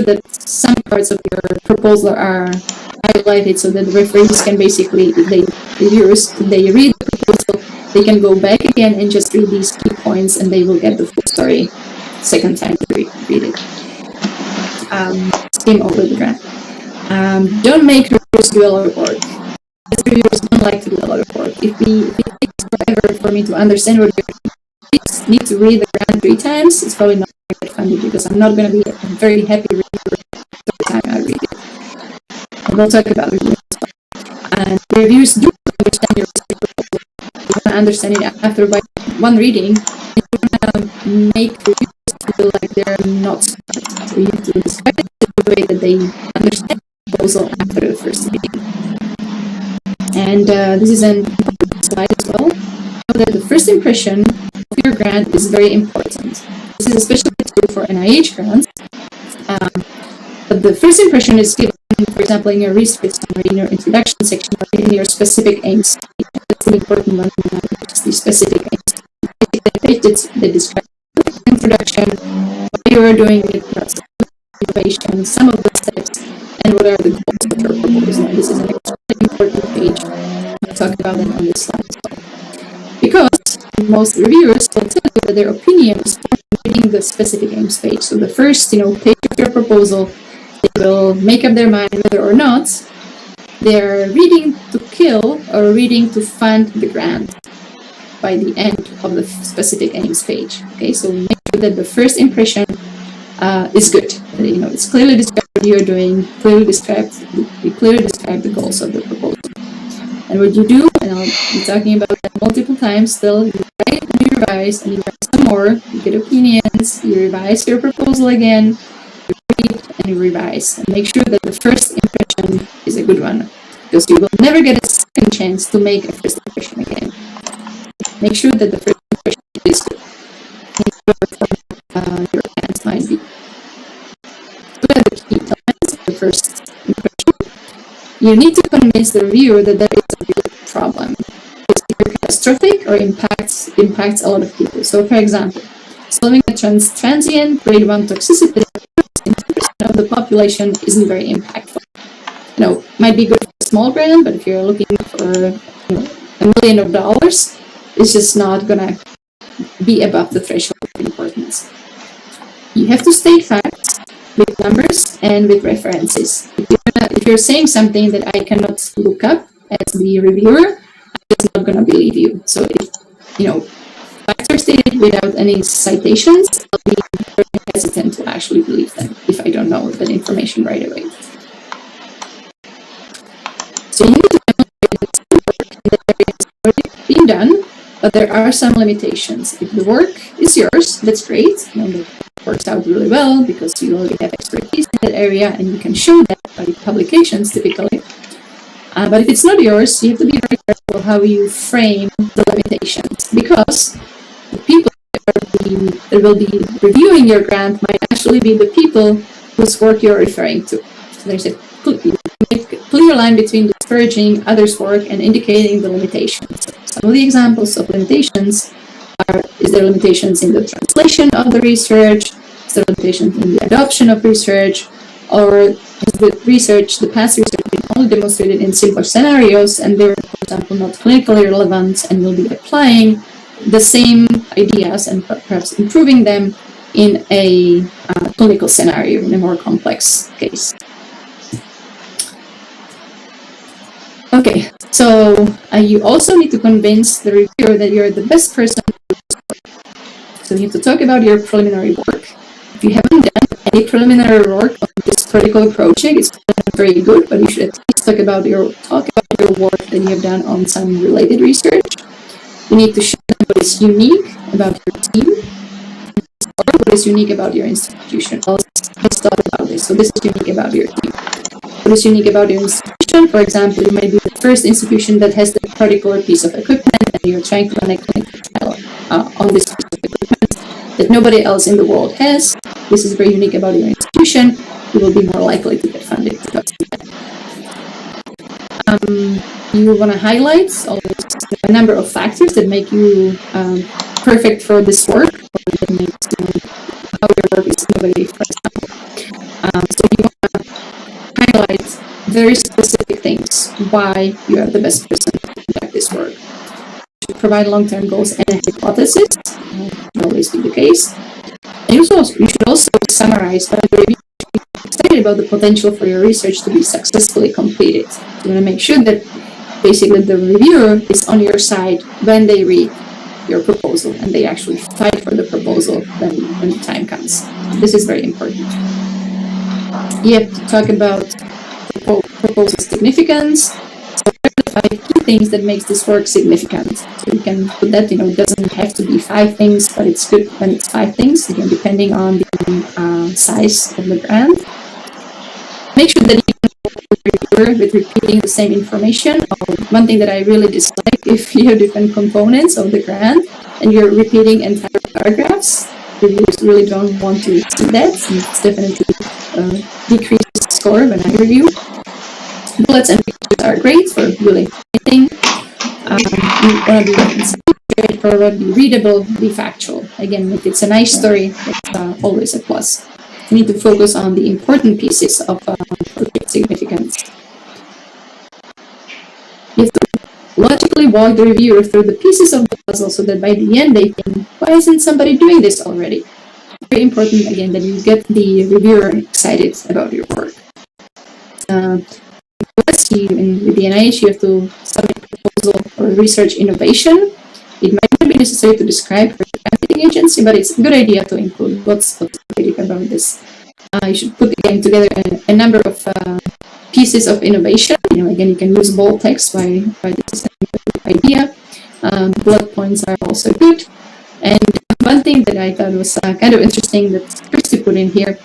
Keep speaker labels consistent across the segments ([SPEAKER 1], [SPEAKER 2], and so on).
[SPEAKER 1] that some parts of your proposal are highlighted so that the referees can basically, if they read the proposal, they can go back again and just read these key points, and they will get the full story second time to read it. Skim over the grant. Don't make reviewers do a lot of work. As reviewers don't like to do a lot of work. If it takes forever for me to understand what you're doing, I need to read the grant 3 times, it's probably not going to get funded, because I'm not going to be a very happy reviewer every time I read it. And we'll talk about reviews. And reviewers do understand your proposal. You want to understand it after by one reading. You want to make reviewers feel like they're not smart. So you have to describe it in a way that they understand the proposal after the first reading. And this is an important slide as well. Know that the first impression of your grant is very important. This is especially true for NIH grants. But the first impression is given, for example, in your research summary, in your introduction section, or in your specific aims. That's an important one, the specific aims. The page that describes the introduction, what you are doing with innovation, some of the steps, and what are the goals of your proposal. And this is an extremely important page. We'll talk about that on this slide as well. Because most reviewers will tell you that their opinion is reading the specific aims page. So the first, page of your proposal, they will make up their mind whether or not they're reading to kill or reading to fund the grant by the end of the specific aims page. Okay, so make sure that the first impression is good. It's clearly described what you're doing, clearly describe the goals of the proposal. And what you do, and I'll be talking about that multiple times still, you write and you revise, and you write some more, you get opinions, you revise your proposal again, you read and you revise. And make sure that the first impression is a good one, because you will never get a second chance to make a first impression again. Make sure that the first impression is good. Your plans might be. What are the key elements of the first impression? You need to convince the reviewer that there is a real problem. It's either catastrophic or impacts a lot of people. So, for example, solving a transient grade 1 toxicity in 2% of the population isn't very impactful. Might be good for a small grant, but if you're looking for $1 million, it's just not gonna be above the threshold of importance. You have to state facts with numbers and with references. If you're saying something that I cannot look up as the reviewer, I'm just not going to believe you. So if facts are stated without any citations, I'll be very hesitant to actually believe them if I don't know that information right away. So you need to demonstrate that some work in that area has already been done, but there are some limitations. If the work is yours, that's great. It works out really well because you already have expertise in that area and you can show that by publications typically. But if it's not yours, you have to be very careful how you frame the limitations, because the people that will be reviewing your grant might actually be the people whose work you're referring to. So there's a clear line between disparaging others' work and indicating the limitations. So some of the examples of limitations is there limitations in the translation of the research, is there limitations in the adoption of research, or has the past research been only demonstrated in simpler scenarios and they're, for example, not clinically relevant and will be applying the same ideas and perhaps improving them in a clinical scenario, in a more complex case. Okay, so you also need to convince the reviewer that you're the best person to do this work. So you have to talk about your preliminary work. If you haven't done any preliminary work on this particular project, it's not very good, but you should at least talk about your work that you have done on some related research. You need to show them what is unique about your team, or what is unique about your institution. Let's talk about this. So this is unique about your team. What is unique about your institution? For example, you might be the first institution that has that particular piece of equipment and you're trying to run a clinical trial on this piece of equipment that nobody else in the world has. This is very unique about your institution. You will be more likely to get funded because of that. You want to highlight a number of factors that make you perfect for this work, or that makes how your work is innovative, for example. So very specific things why you are the best person to conduct this work. To provide long-term goals and a hypothesis, will always be the case. And you should also summarize why the reviewer should be excited about the potential for your research to be successfully completed. You want to make sure that basically the reviewer is on your side when they read your proposal and they actually fight for the proposal when the time comes. This is very important. You have to talk about proposal significance. So what are the 5 key things that makes this work significant? So you can put that, it doesn't have to be 5 things, but it's good when it's 5 things, again, depending on the size of the grant. Make sure that you can with repeating the same information. One thing that I really dislike, if you have different components of the grant and you're repeating entire paragraphs, reviewers really don't want to see that. And it's definitely decreases the score when I review. Bullets and pictures are great for really anything. You want to be straightforward, be readable, be factual. Again, if it's a nice story, it's always a plus. You need to focus on the important pieces of significance. You have to logically walk the reviewer through the pieces of the puzzle so that by the end they think, why isn't somebody doing this already? Very important, again, that you get the reviewer excited about your work. With the NIH, you have to submit a proposal for research innovation. It might not be necessary to describe for the granting agency, but it's a good idea to include what's innovative about this. You should put again together a number of pieces of innovation. Again, you can use bold text why this is a good idea. Bullet points are also good. And one thing that I thought was kind of interesting that Christy put in here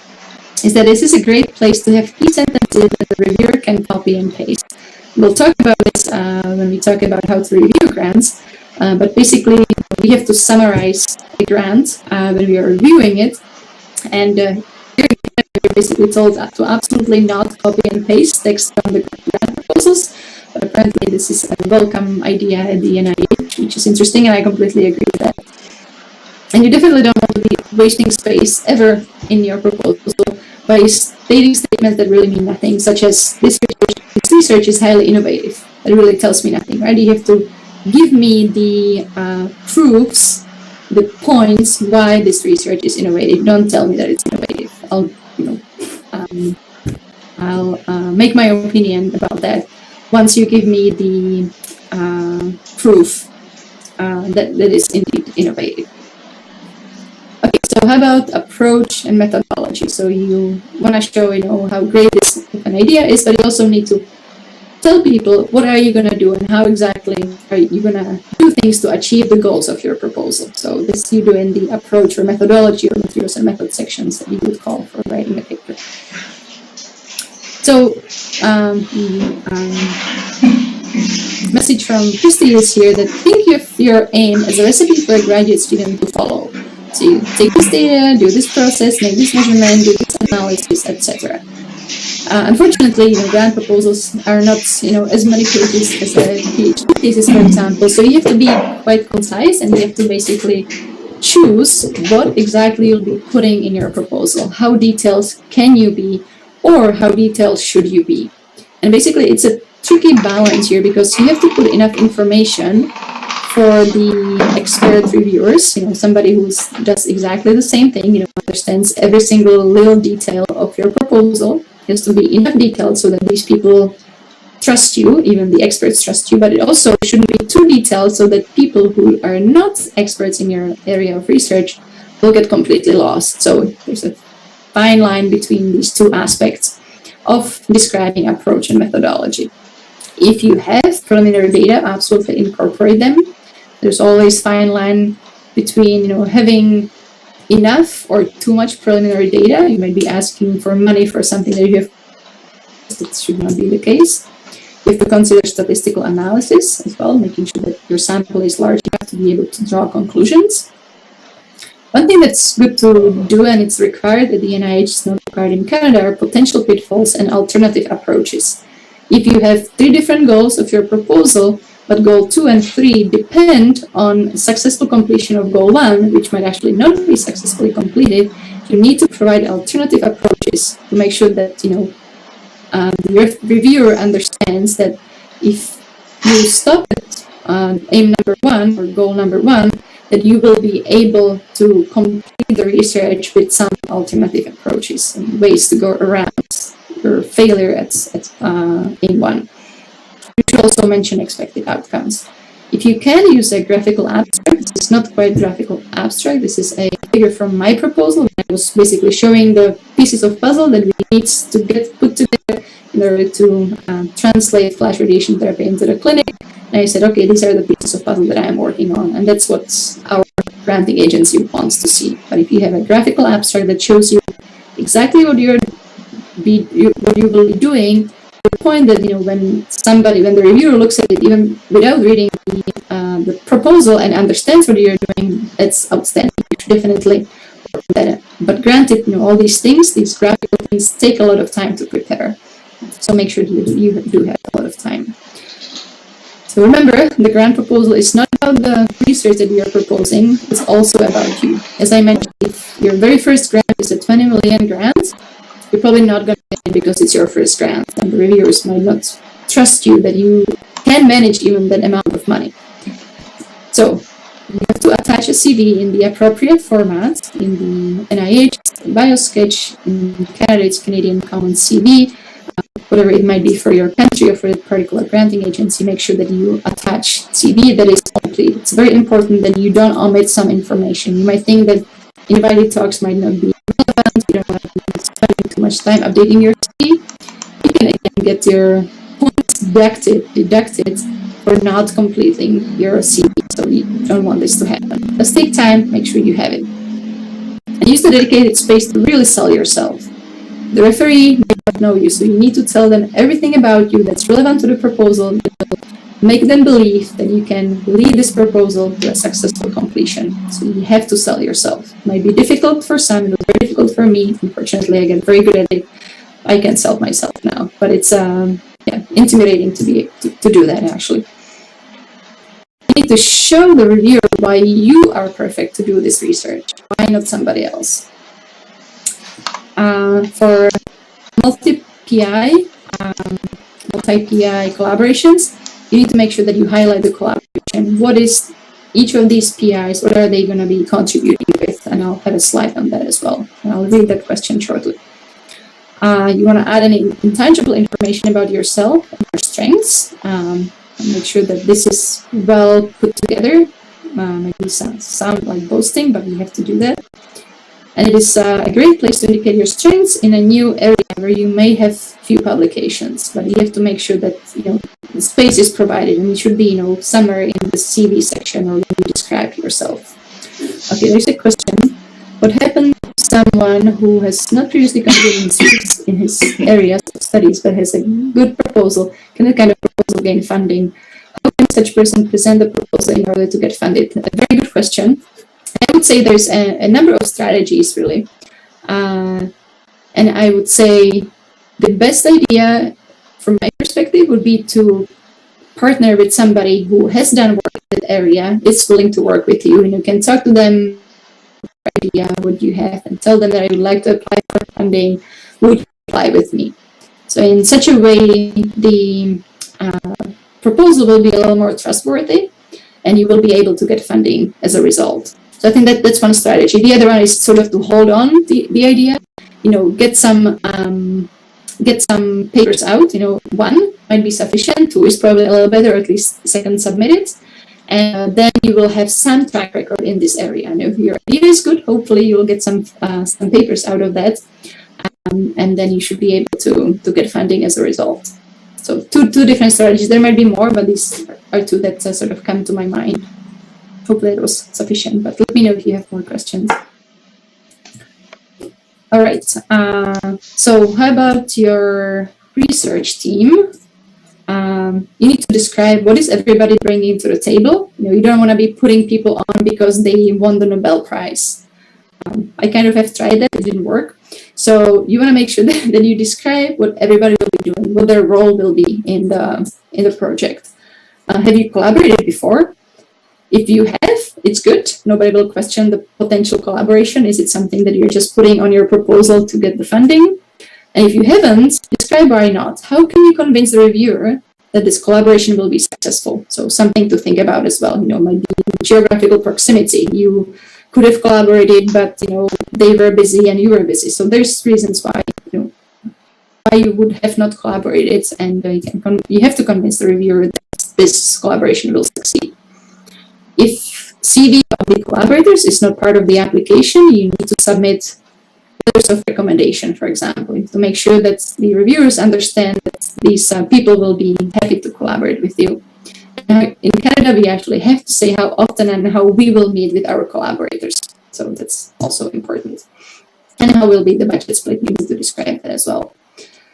[SPEAKER 1] is that this is a great place to have key sentences that the reviewer can copy and paste. We'll talk about this when we talk about how to review grants, but basically we have to summarize a grant when we are reviewing it, and we're basically told to absolutely not copy and paste text from the grant proposals, but apparently this is a welcome idea at the NIH, which is interesting, and I completely agree with that. And you definitely don't want to be wasting space ever in your proposal by stating statements that really mean nothing, such as this research is highly innovative. That really tells me nothing, right? You have to give me the proofs, the points why this research is innovative. Don't tell me that it's innovative. I'll make my opinion about that once you give me the proof that is indeed innovative. Okay, so how about approach and methodology? So you want to show, how great this an idea is, but you also need to tell people what are you going to do and how exactly are you going to do things to achieve the goals of your proposal. So this you do in the approach or methodology or materials and method sections that you would call for writing a paper. So message from Christy is here that think of your aim as a recipe for a graduate student to follow. So you take this data, do this process, make this measurement, do this analysis, etc. Unfortunately, grant proposals are not, as many pages as a PhD thesis, for example. So you have to be quite concise, and you have to basically choose what exactly you'll be putting in your proposal. How detailed can you be, or how detailed should you be? And basically, it's a tricky balance here because you have to put enough information for the expert reviewers, somebody who does exactly the same thing, understands every single little detail of your proposal. It has to be enough detailed so that these people trust you, even the experts trust you, but it also shouldn't be too detailed so that people who are not experts in your area of research will get completely lost. So there's a fine line between these two aspects of describing approach and methodology. If you have preliminary data, absolutely incorporate them. There's always fine line between, having enough or too much preliminary data. You might be asking for money for something that you have. That should not be the case. You have to consider statistical analysis as well, making sure that your sample is large enough to be able to draw conclusions. One thing that's good to do, and it's required at the NIH, it's not required in Canada, are potential pitfalls and alternative approaches. If you have 3 different goals of your proposal, but goal 2 and 3 depend on successful completion of goal 1, which might actually not be successfully completed, you need to provide alternative approaches to make sure that, the reviewer understands that if you stop at aim number 1 or goal number 1, that you will be able to complete the research with some alternative approaches and ways to go around your failure at aim 1. You should also mention expected outcomes. If you can use a graphical abstract, this is not quite graphical abstract, this is a figure from my proposal. I was basically showing the pieces of puzzle that we need to get put together in order to translate flash radiation therapy into the clinic. And I said, okay, these are the pieces of puzzle that I am working on, and that's what our granting agency wants to see. But if you have a graphical abstract that shows you exactly what you will be doing, the point that, when the reviewer looks at it, even without reading the proposal and understands what you're doing, that's outstanding. You should definitely work on that. But granted, all these things, these graphical things, take a lot of time to prepare. So make sure you do have a lot of time. So remember, the grant proposal is not about the research that you are proposing, it's also about you. As I mentioned, if your very first grant is a 20 million grant, you're probably not going to get it because it's your first grant, and the reviewers might not trust you that you can manage even that amount of money. So you have to attach a CV in the appropriate format, in the NIH, BioSketch, in Canada's Canadian Commons CV, whatever it might be for your country or for a particular granting agency. Make sure that you attach CV that is complete. It's very important that you don't omit some information. You might think that invited talks might not be relevant, you don't want to be spending too much time updating your CV. You can again get your points deducted for not completing your CV. So you don't want this to happen. Just take time, make sure you have it. And use the dedicated space to really sell yourself. The referee may not know you, so you need to tell them everything about you that's relevant to the proposal that will make them believe that you can lead this proposal to a successful completion. So you have to sell yourself. It might be difficult for some, it was very difficult for me. Unfortunately, I get very good at it. I can sell myself now, but it's intimidating to do that, actually. You need to show the reviewer why you are perfect to do this research, why not somebody else. For multi-PI collaborations, you need to make sure that you highlight the collaboration. What is each of these PIs, what are they going to be contributing with? And I'll have a slide on that as well. And I'll read that question shortly. You want to add any intangible information about yourself and your strengths. And make sure that this is well put together. Maybe sound like boasting, but you have to do that. And it is a great place to indicate your strengths in a new area where you may have few publications, but you have to make sure that the space is provided, and it should be somewhere in the CV section or when you describe yourself. Okay, there's a question. What happened to someone who has not previously contributed in his areas of studies but has a good proposal? Can that kind of proposal gain funding? How can such person present the proposal in order to get funded? A very good question. I would say there's a number of strategies, really. And I would say the best idea, from my perspective, would be to partner with somebody who has done work in that area, is willing to work with you, and you can talk to them idea what you have and tell them that I would like to apply for funding. Would you apply with me? So in such a way, the proposal will be a little more trustworthy, and you will be able to get funding as a result. So I think that's one strategy. The other one is sort of to hold on the idea, get some papers out. 1 might be sufficient, 2 is probably a little better, or at least second submitted. And then you will have some track record in this area. And if your idea is good, hopefully you will get some papers out of that. And then you should be able to get funding as a result. So two different strategies. There might be more, but these are 2 that sort of come to my mind. Hopefully it was sufficient, but let me know if you have more questions. All right. So how about your research team? You need to describe what is everybody bringing to the table. You don't want to be putting people on because they won the Nobel Prize. I kind of have tried that, it didn't work. So you want to make sure that you describe what everybody will be doing, what their role will be in the project. Have you collaborated before? If you have, it's good. Nobody will question the potential collaboration. Is it something that you're just putting on your proposal to get the funding? And if you haven't, describe why not. How can you convince the reviewer that this collaboration will be successful? So something to think about as well. Might be geographical proximity. You could have collaborated, but they were busy and you were busy. So there's reasons why why you would have not collaborated, and you have to convince the reviewer that this collaboration will succeed. If CV of the collaborators is not part of the application, you need to submit letters of recommendation, for example, to make sure that the reviewers understand that these people will be happy to collaborate with you. In Canada, we actually have to say how often and how we will meet with our collaborators. So that's also important. And how will be the budget split? You need to describe that as well.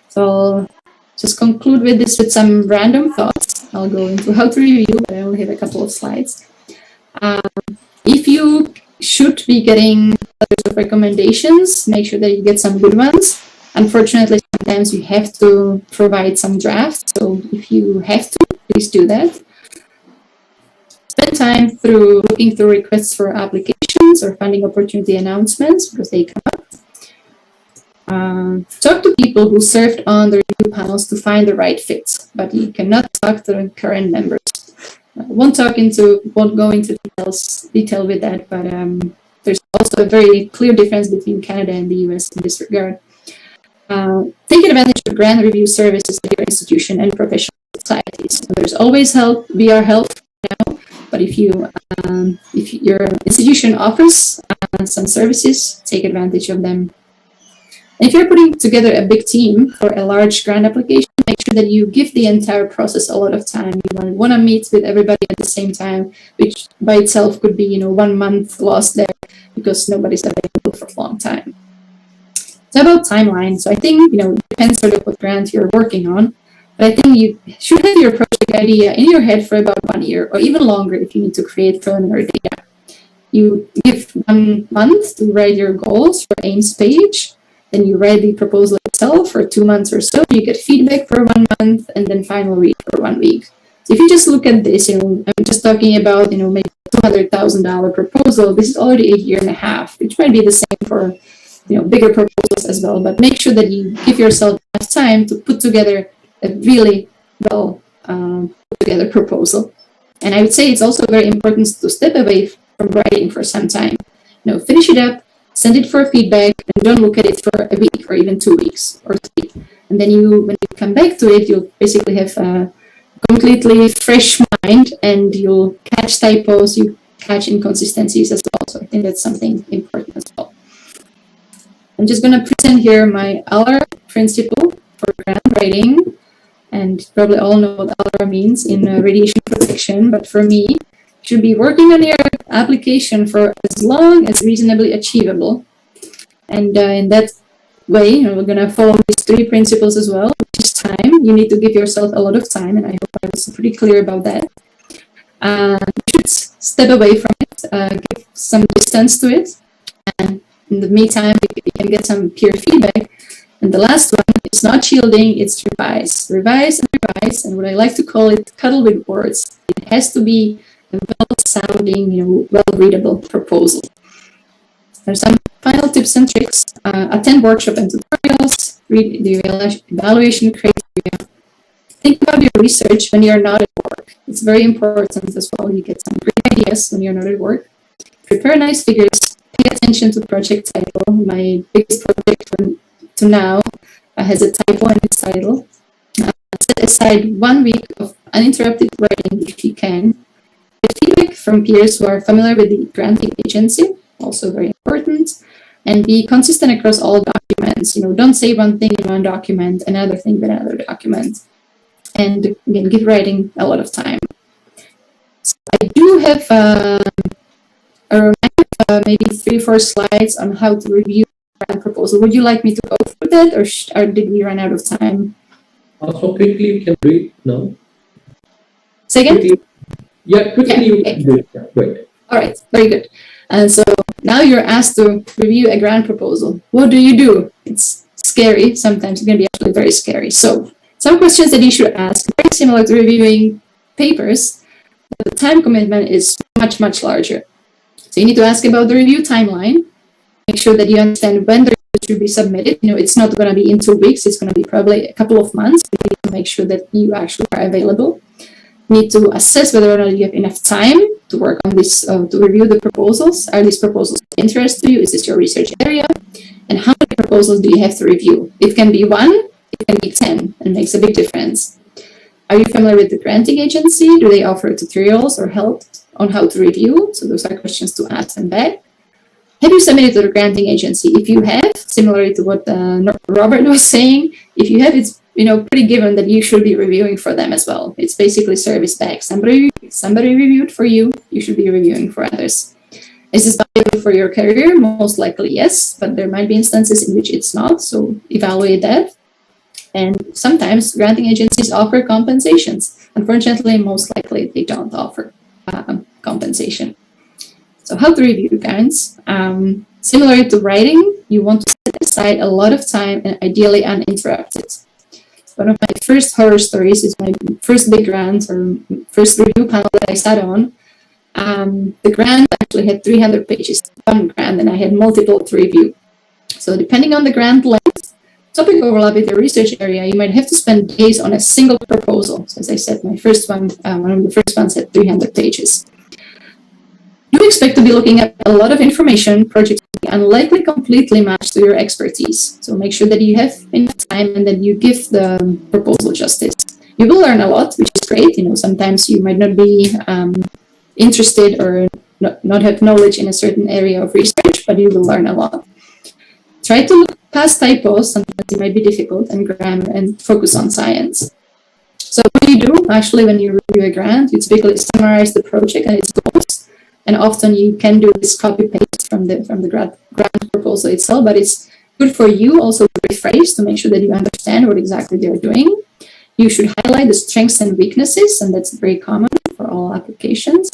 [SPEAKER 1] So I'll just conclude with this with some random thoughts. I'll go into how to review, but I only have a couple of slides. If you should be getting letters of recommendations, make sure that you get some good ones. Unfortunately, sometimes you have to provide some drafts. So if you have to, please do that. Spend time looking through requests for applications or funding opportunity announcements because they come up. Talk to people who served on the review panels to find the right fit, but you cannot talk to the current members. Won't go into detail with that, but there's also a very clear difference between Canada and the US in this regard. Take advantage of grant review services at your institution and professional societies. So there's always help. We are help now, but if your institution offers some services, take advantage of them. If you're putting together a big team for a large grant application, make sure that you give the entire process a lot of time. You want to meet with everybody at the same time, which by itself could be 1 month lost there because nobody's available for a long time. It's about timeline. So I think it depends sort of what grant you're working on, but I think you should have your project idea in your head for about 1 year or even longer if you need to create preliminary data. You give 1 month to write your goals for Aims page. Then you write the proposal itself for 2 months or so. You get feedback for 1 month, and then final read for 1 week. So if you just look at this, I'm just talking about maybe $200,000 proposal. This is already 1.5 years, which might be the same for bigger proposals as well. But make sure that you give yourself enough time to put together a really well put together proposal. And I would say it's also very important to step away from writing for some time. Finish it up. Send it for feedback, and don't look at it for a week or even 2 weeks or 3. And then when you come back to it, you'll basically have a completely fresh mind, and you'll catch typos, you catch inconsistencies as well. So I think that's something important as well. I'm just going to present here my ALARA principle for grant writing. And probably all know what ALARA means in radiation protection, but for me, should be working on your application for as long as reasonably achievable. And in that way, we're going to follow these 3 principles as well, which is time. You need to give yourself a lot of time, and I hope I was pretty clear about that. You should step away from it, give some distance to it, and in the meantime, you can get some peer feedback. And the last one, it's not shielding, it's revise. Revise and revise, and what I like to call it, cuddle with words. It has to be a well-sounding, well-readable proposal. There's some final tips and tricks. Attend workshop and tutorials, read the evaluation criteria. Think about your research when you're not at work. It's very important as well. You get some great ideas when you're not at work. Prepare nice figures. Pay attention to project title. My biggest project to now has a typo in its title. Set aside 1 week of uninterrupted writing if you can. Get feedback from peers who are familiar with the granting agency, also very important, and be consistent across all documents. Don't say one thing in one document, another thing in another document. And again, give writing a lot of time. So I do have maybe 3 or 4 slides on how to review a grant proposal. Would you like me to go through that, or did we run out of time?
[SPEAKER 2] Also, quickly you can read now.
[SPEAKER 1] Second?
[SPEAKER 2] Quickly you can do it. Yeah, great.
[SPEAKER 1] All right, very good. And so now you're asked to review a grant proposal. What do? It's scary. Sometimes it's going to be actually very scary. So some questions that you should ask, very similar to reviewing papers, but the time commitment is much, much larger. So you need to ask about the review timeline. Make sure that you understand when the it should be submitted. It's not going to be in 2 weeks. It's going to be probably a couple of months. You need to make sure that you actually are available. You need to assess whether or not you have enough time to work on this, to review the proposals. Are these proposals of interest to you? Is this your research area? And how many proposals do you have to review? It can be 1, it can be 10, and makes a big difference. Are you familiar with the granting agency? Do they offer tutorials or help on how to review? So those are questions to ask them back. Have you submitted to the granting agency? If you have, similarly to what Robert was saying, if you have, it's pretty given that you should be reviewing for them as well. It's basically service back. Somebody reviewed for you, you should be reviewing for others. Is this valuable for your career? Most likely yes, but there might be instances in which it's not, so evaluate that. And sometimes granting agencies offer compensations. Unfortunately, most likely they don't offer compensation. So how to review grants? Similar to writing, you want to set aside a lot of time and ideally uninterrupted. One of my first horror stories is my first big grant or first review panel that I sat on. The grant actually had 300 pages, one grant, and I had multiple to review. So depending on the grant length, topic overlap with your research area, you might have to spend days on a single proposal. So as I said, my first one, one of the first ones had 300 pages. You expect to be looking at a lot of information. Projects will be unlikely completely matched to your expertise. So make sure that you have enough time and that you give the proposal justice. You will learn a lot, which is great. Sometimes you might not be interested or not have knowledge in a certain area of research, but you will learn a lot. Try to look past typos, sometimes it might be difficult, and grammar, and focus on science. So what do you do? Actually, when you review a grant, you typically summarize the project and its goals. And often you can do this copy-paste from the grant proposal itself, but it's good for you also to rephrase to make sure that you understand what exactly they're doing. You should highlight the strengths and weaknesses, and that's very common for all applications.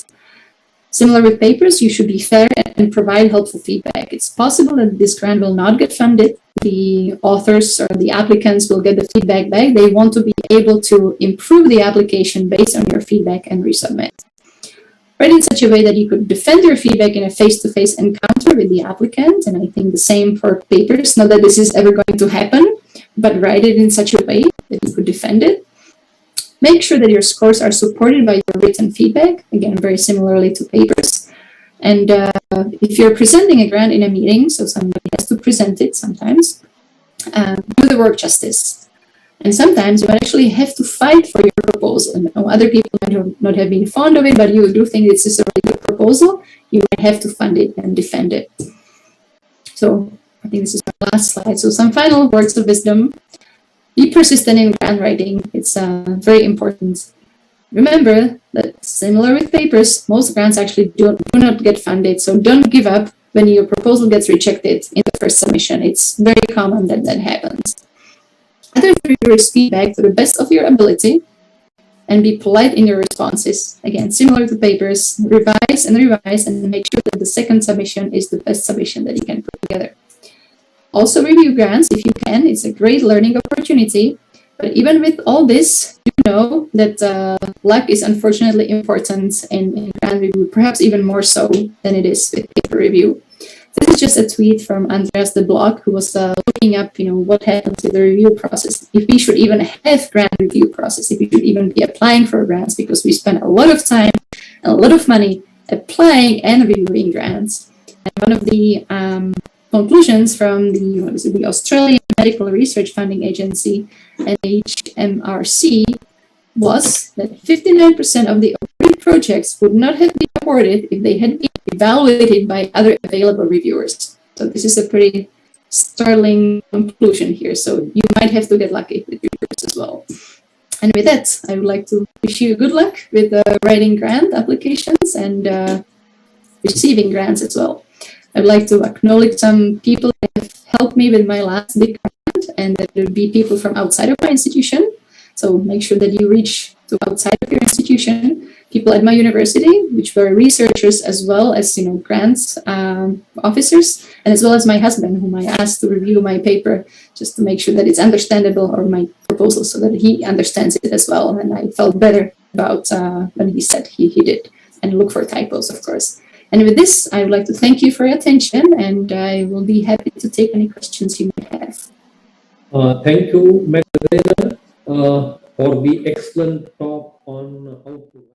[SPEAKER 1] Similar with papers, you should be fair and provide helpful feedback. It's possible that this grant will not get funded. The authors or the applicants will get the feedback back. They want to be able to improve the application based on your feedback and resubmit. Write in such a way that you could defend your feedback in a face-to-face encounter with the applicant. And I think the same for papers. Not that this is ever going to happen, but write it in such a way that you could defend it. Make sure that your scores are supported by your written feedback, again, very similarly to papers. And if you're presenting a grant in a meeting, so somebody has to present it sometimes, do the work justice. And sometimes you actually have to fight for your proposal. And other people might not have been fond of it, but you do think this is a really good proposal, you might have to fund it and defend it. So I think this is my last slide. So some final words of wisdom. Be persistent in grant writing. It's very important. Remember that similar with papers, most grants actually do not get funded. So don't give up when your proposal gets rejected in the first submission. It's very common that that happens. Other reviewers' feedback to the best of your ability and be polite in your responses. Again, similar to papers, revise and make sure that the second submission is the best submission that you can put together. Also review grants if you can. It's a great learning opportunity. But even with all this, do know that luck is unfortunately important in grant review, perhaps even more so than it is with paper review. This is just a tweet from Andreas de Block, who was looking up, what happens with the review process. If we should even have grant review process, if we should even be applying for grants, because we spend a lot of time and a lot of money applying and reviewing grants. And one of the conclusions from the Australian Medical Research Funding Agency, NHMRC, was that 59% of the awarded projects would not have been awarded if they had been evaluated by other available reviewers. So this is a pretty startling conclusion here. So you might have to get lucky with reviewers as well. And with that, I would like to wish you good luck with writing grant applications and receiving grants as well. I'd like to acknowledge some people that have helped me with my last big grant, and that would be people from outside of my institution. So make sure that you reach to outside of your institution, people at my university, which were researchers as well as grants officers, and as well as my husband, whom I asked to review my paper just to make sure that it's understandable, or my proposal, so that he understands it as well. And I felt better about when he said he did, and look for typos, of course. And with this, I would like to thank you for your attention, and I will be happy to take any questions you might have.
[SPEAKER 2] Thank you, Magdalena, for the excellent talk on how to